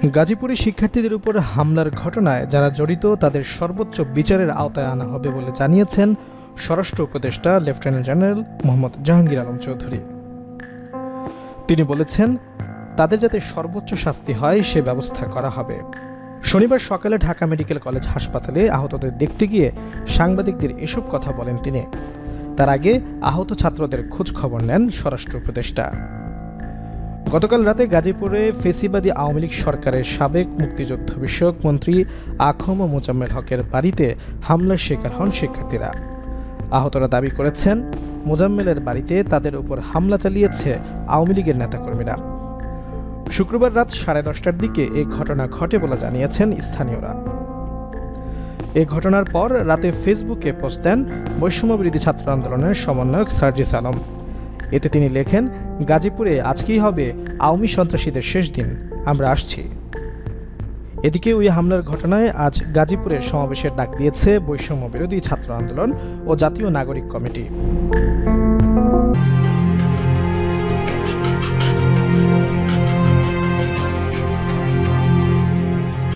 গাজীপুরে শিক্ষার্থীদের উপর হামলার ঘটনায় যারা জড়িত তাদের সর্বোচ্চ বিচারের আওতায় আনা হবে বলে জানিয়েছেন স্বরাষ্ট্র উপদেষ্টা লেফটেন্যান্ট জেনারেল মোহাম্মদ জাহাঙ্গীর আলম চৌধুরী। তিনি বলেছেন, তাদের যাতে সর্বোচ্চ শাস্তি হয় সে ব্যবস্থা করা হবে। শনিবার সকালে ঢাকা মেডিকেল কলেজ হাসপাতালে আহতদের দেখতে গিয়ে সাংবাদিকদের এসব কথা বলেন তিনি। তার আগে আহত ছাত্রদের খোঁজ খবর নেন স্বরাষ্ট্র উপদেষ্টা। গতকাল রাতে গাজীপুরে ফেসিবাদী আওয়ামী লীগ সরকারের সাবেক মুক্তিযুদ্ধ বিষয়ক মন্ত্রী আখম মোজাম্মেল হকের বাড়িতে হামলার শিকার হন শিক্ষার্থীরা। আহতরা দাবি করেছেন, মোজাম্মেলের বাড়িতে তাদের উপর হামলা চালিয়েছে আওয়ামী লীগের নেতাকর্মীরা। শুক্রবার রাত 10:30টার দিকে এই ঘটনা ঘটে বলে জানিয়েছেন স্থানীয়রা। এ ঘটনার পর রাতে ফেসবুকে পোস্ট দেন বৈষম্যবিরোধী ছাত্র আন্দোলনের সমন্বয়ক সার্জিস আলম। এতে তিনি লেখেন, গাজীপুরে আজকেই হবে আওয়ামী সন্ত্রাসীদের শেষ দিন, আমরা আসছি। এদিকে ওই হামলার ঘটনায় আজ গাজীপুরে সমাবেশের ডাক দিয়েছে বৈষম্যবিরোধী ছাত্র আন্দোলন ও জাতীয় নাগরিক কমিটি।